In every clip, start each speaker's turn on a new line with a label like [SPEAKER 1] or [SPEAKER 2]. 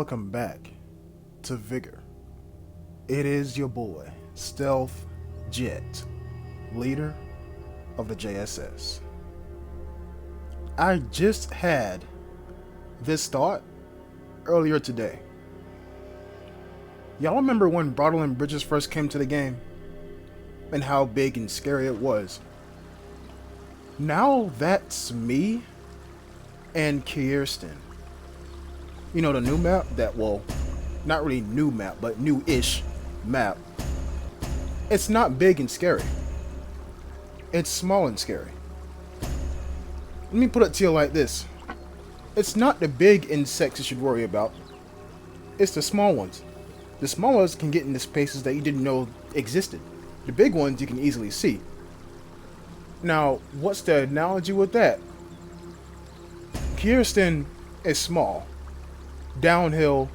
[SPEAKER 1] welcome back to Vigor. It is your boy, Stealth Jet, leader of the JSS. I just had this thought earlier today. Y'all remember when Brodalen Bridges first came to the game? And how big and scary it was? Now that's me and Kirsten. You know, the new map that, well, not really new map, but new-ish map. It's not big and scary. It's small and scary. Let me put it to you like this. It's not the big insects you should worry about. It's the small ones. The small ones can get into spaces that you didn't know existed. The big ones you can easily see. Now, what's the analogy with that? Kirsten is small. Downhill,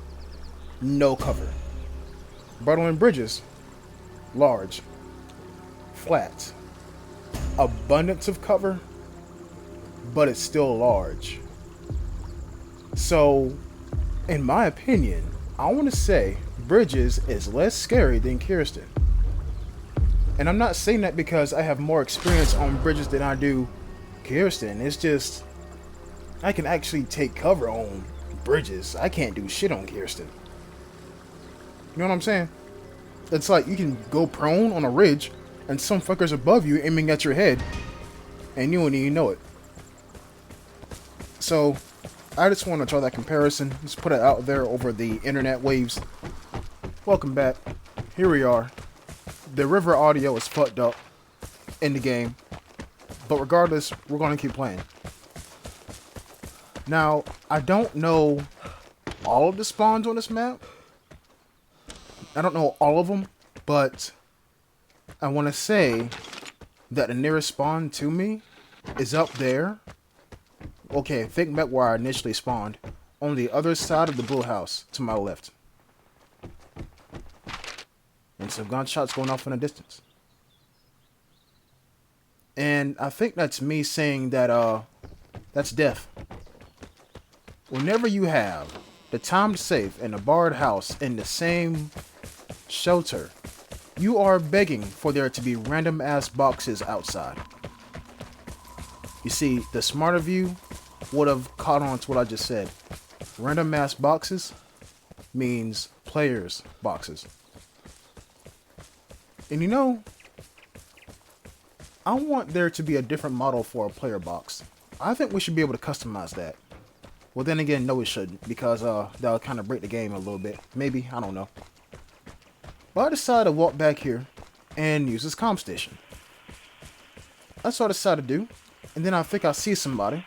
[SPEAKER 1] no cover. Brodalen Bridges, large. Flat. Abundance of cover, but it's still large. So, in my opinion, I want to say Bridges is less scary than Kirsten. And I'm not saying that because I have more experience on Bridges than I do Kirsten. It's just, I can actually take cover on Bridges. I can't do shit on Kirsten. You know what I'm saying? It's like you can go prone on a ridge and some fuckers above you aiming at your head and you don't even know it. So, I just want to draw that comparison. Just put it out there over the internet waves. Welcome back. Here we are. The river audio is fucked up in the game. But regardless, we're going to keep playing. Now, I don't know all of the spawns on this map. I don't know all of them, but I want to say that the nearest spawn to me is up there. Okay, think back where I initially spawned. On the other side of the blue house, to my left. And some gunshots going off in the distance. And I think that's me saying that, that's death. Whenever you have the timed safe and the barred house in the same shelter, you are begging for there to be random ass boxes outside. You see, the smart of you would have caught on to what I just said. Random ass boxes means players' boxes. And you know, I want there to be a different model for a player box. I think we should be able to customize that. Well, then again, no, it shouldn't, because that'll kind of break the game a little bit. Maybe, I don't know. But I decided to walk back here and use this comm station. That's what I decided to do. And then I think I see somebody.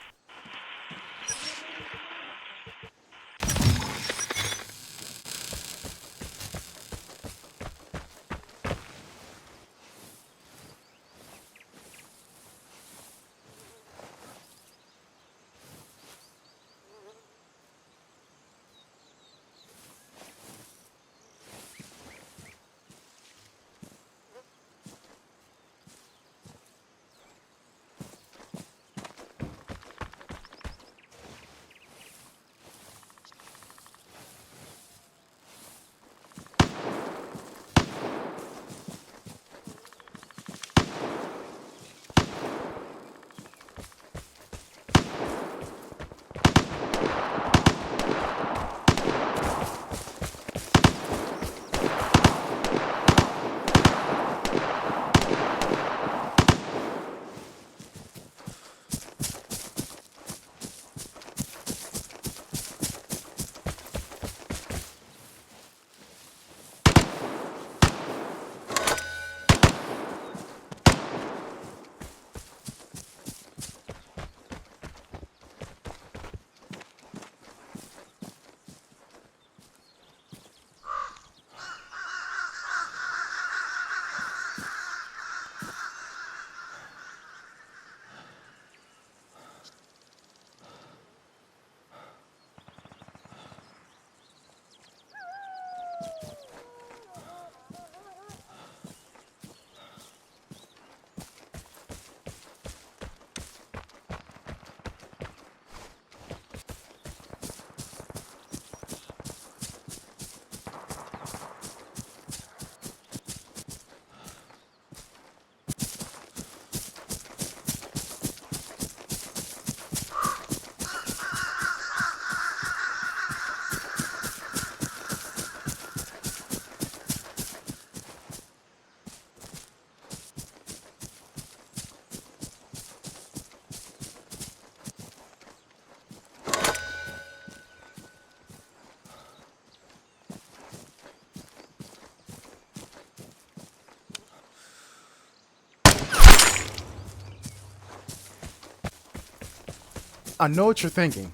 [SPEAKER 1] I know what you're thinking.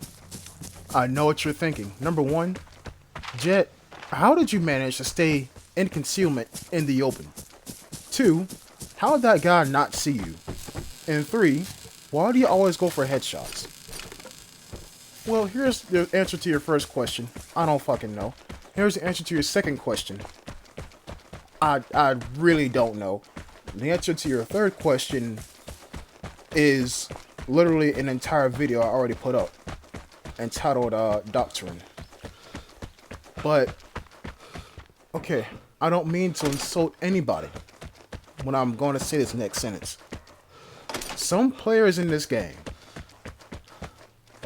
[SPEAKER 1] I know what you're thinking. Number one, Jet, how did you manage to stay in concealment in the open? Two, how did that guy not see you? And three, why do you always go for headshots? Well, here's the answer to your first question. I don't fucking know. Here's the answer to your second question. I really don't know. The answer to your third question is literally an entire video I already put up entitled Doctrine. But, okay, I don't mean to insult anybody when I'm going to say this next sentence. Some players in this game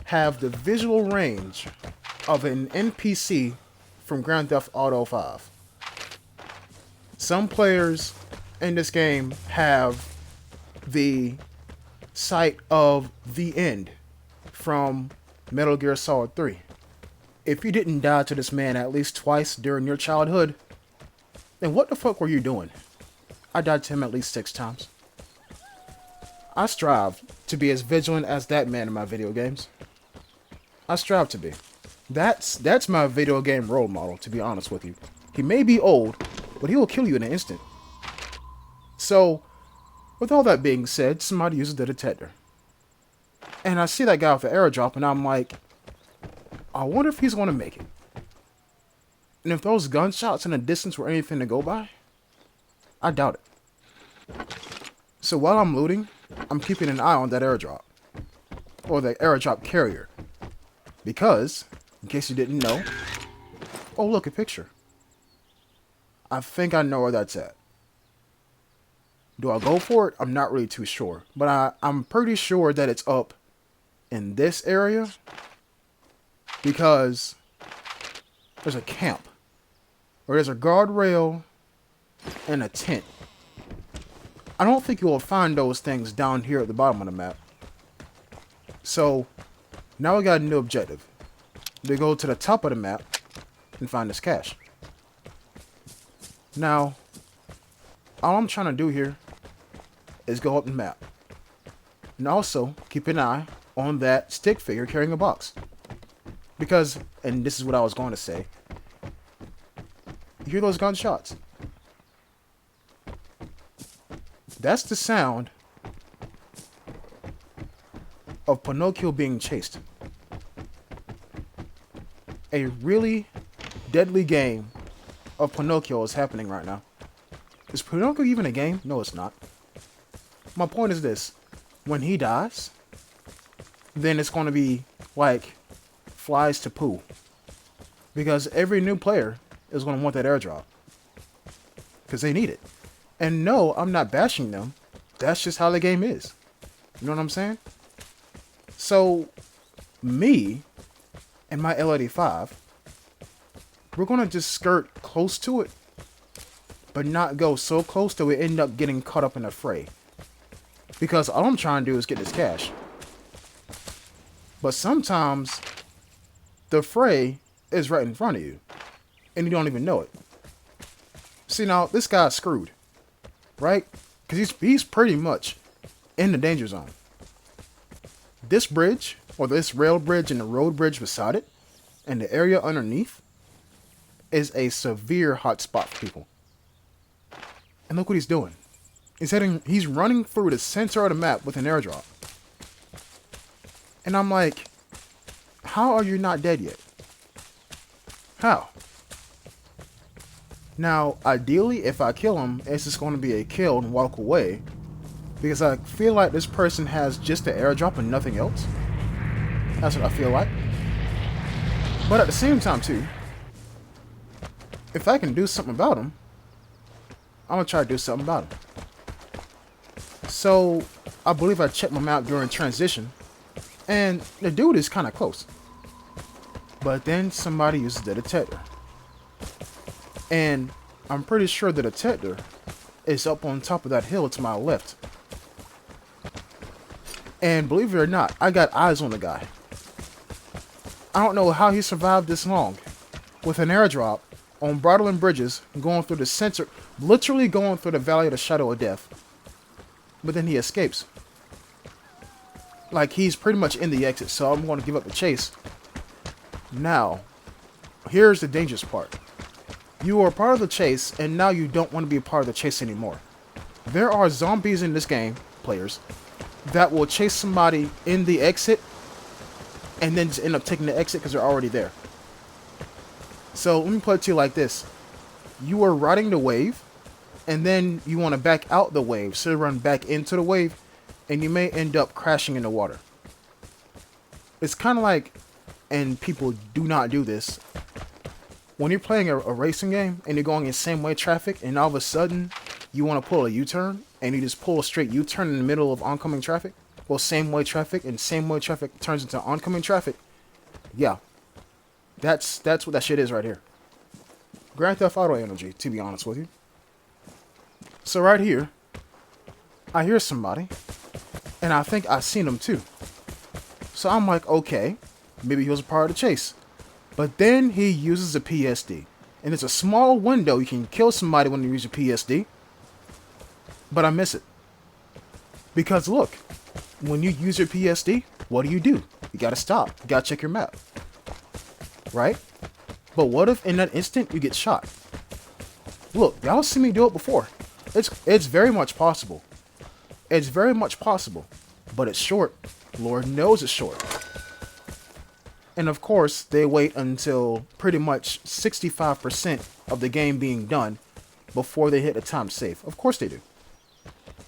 [SPEAKER 1] have the visual range of an NPC from Grand Theft Auto 5. Some players in this game have the sight of the end from Metal Gear Solid 3. If you didn't die to this man at least twice during your childhood, then what the fuck were you doing? I died to him at least 6 times. I strive to be as vigilant as that man in my video games. I strive to be. That's my video game role model, to be honest with you. He may be old, but he will kill you in an instant. So, with all that being said, somebody uses the detector. And I see that guy with the airdrop, and I'm like, I wonder if he's going to make it. And if those gunshots in the distance were anything to go by, I doubt it. So while I'm looting, I'm keeping an eye on that airdrop. Or the airdrop carrier. Because, in case you didn't know, oh look, a picture. I think I know where that's at. Do I go for it? I'm not really too sure. But I'm pretty sure that it's up in this area. Because there's a camp. Or there's a guardrail and a tent. I don't think you will find those things down here at the bottom of the map. So, now we got a new objective. To go to the top of the map and find this cache. Now, all I'm trying to do here is go up the map. And also, keep an eye on that stick figure carrying a box. Because, and this is what I was going to say, you hear those gunshots? That's the sound of Pinocchio being chased. A really deadly game of Pinocchio is happening right now. Is Pinocchio even a game? No, it's not. My point is this. When he dies, then it's going to be like flies to poo. Because every new player is going to want that airdrop. Because they need it. And no, I'm not bashing them. That's just how the game is. You know what I'm saying? So, me and my L85, we're going to just skirt close to it, but not go so close that we end up getting caught up in a fray. Because all I'm trying to do is get this cash. But sometimes, the fray is right in front of you, and you don't even know it. See, now, this guy's screwed, right? Because he's pretty much in the danger zone. This bridge, or this rail bridge and the road bridge beside it, and the area underneath, is a severe hot spot for people. And look what he's doing. He's running through the center of the map with an airdrop. And I'm like, how are you not dead yet? How? Now, ideally, if I kill him, it's just going to be a kill and walk away. Because I feel like this person has just the airdrop and nothing else. That's what I feel like. But at the same time, too, if I can do something about him, I'm going to try to do something about him. So, I believe I checked my map during transition, and the dude is kind of close. But then somebody uses the detector. And I'm pretty sure the detector is up on top of that hill to my left. And believe it or not, I got eyes on the guy. I don't know how he survived this long with an airdrop on Brodalen bridges going through the center, literally going through the valley of the shadow of death. But then he escapes. Like, he's pretty much in the exit, so I'm going to give up the chase. Now, here's the dangerous part. You are part of the chase, and now you don't want to be a part of the chase anymore. There are zombies in this game, players, that will chase somebody in the exit and then just end up taking the exit because they're already there. So let me put it to you like this. You are riding the wave, and then you want to back out the wave, so you run back into the wave, and you may end up crashing in the water. It's kind of like, and people do not do this, when you're playing a racing game and you're going in same way traffic, and all of a sudden you want to pull a U-turn, and you just pull a straight U-turn in the middle of oncoming traffic. Well, same way traffic, and same way traffic turns into oncoming traffic. Yeah, that's what that shit is right here. Grand Theft Auto energy, to be honest with you. So right here, I hear somebody, and I think I seen him too. So I'm like, okay, maybe he was a part of the chase. But then he uses a PSD. And it's a small window. You can kill somebody when you use a PSD. But I miss it. Because look, when you use your PSD, what do? You gotta stop. You gotta check your map. Right? But what if in that instant you get shot? Look, y'all see me do it before. It's very much possible. It's very much possible. But it's short. Lord knows it's short. And of course, they wait until pretty much 65% of the game being done before they hit a time save. Of course they do.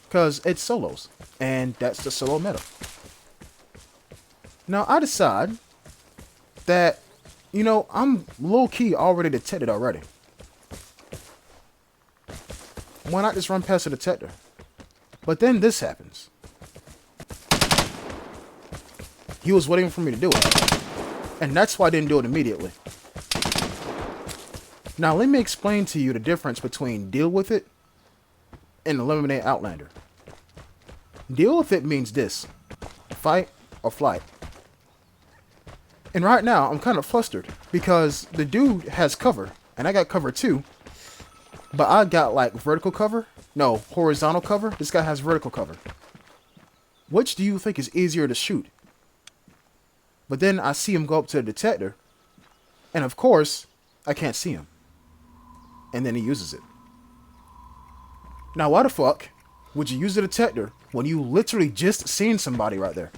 [SPEAKER 1] Because it's solos. And that's the solo meta. Now, I decide that, you know, I'm low-key already detected already. Why not just run past the detector? But then this happens. He was waiting for me to do it. And that's why I didn't do it immediately. Now, let me explain to you the difference between deal with it and eliminate Outlander. Deal with it means this: fight or flight. And right now, I'm kind of flustered because the dude has cover, and I got cover too. But I got like vertical cover. No, horizontal cover. This guy has vertical cover. Which do you think is easier to shoot? But then I see him go up to the detector, and of course, I can't see him. And then he uses it. Now, why the fuck would you use the detector when you literally just seen somebody right there?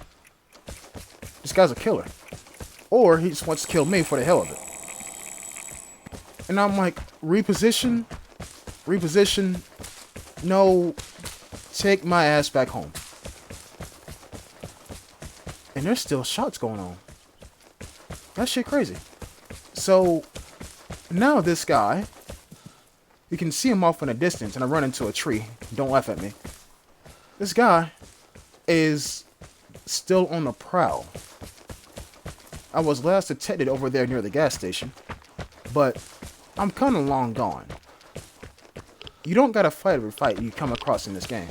[SPEAKER 1] This guy's a killer. Or he just wants to kill me for the hell of it. And I'm like, reposition, no, take my ass back home. And there's still shots going on. That shit crazy. So, now this guy, you can see him off in the distance, and I run into a tree. Don't laugh at me. This guy is still on the prowl. I was last detected over there near the gas station, but I'm kind of long gone. You don't gotta fight every fight you come across in this game.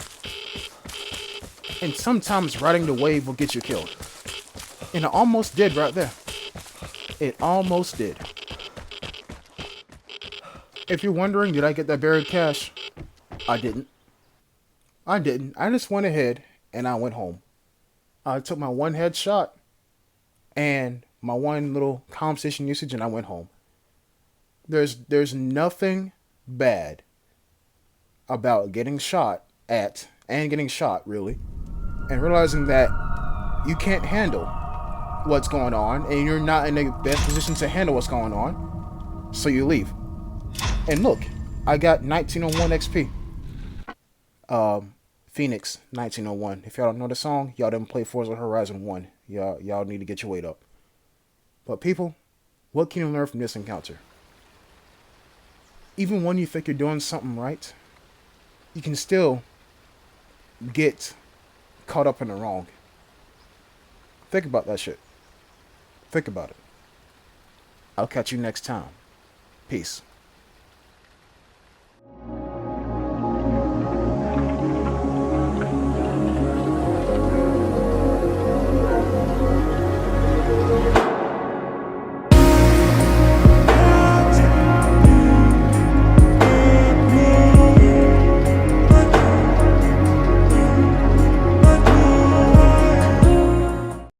[SPEAKER 1] And sometimes riding the wave will get you killed. And it almost did right there. It almost did. If you're wondering, did I get that buried cash? I didn't. I just went ahead and I went home. I took my one headshot and my one little conversation usage, and I went home. There's nothing bad about getting shot at, and getting shot really, and realizing that you can't handle what's going on, and you're not in the best position to handle what's going on, so you leave. And look, I got 1901 XP. Phoenix 1901. If y'all don't know the song, y'all didn't play Forza Horizon 1. Y'all need to get your weight up. But people, what can you learn from this encounter? Even when you think you're doing something right, you can still get caught up in the wrong. Think about that shit. Think about it. I'll catch you next time. Peace.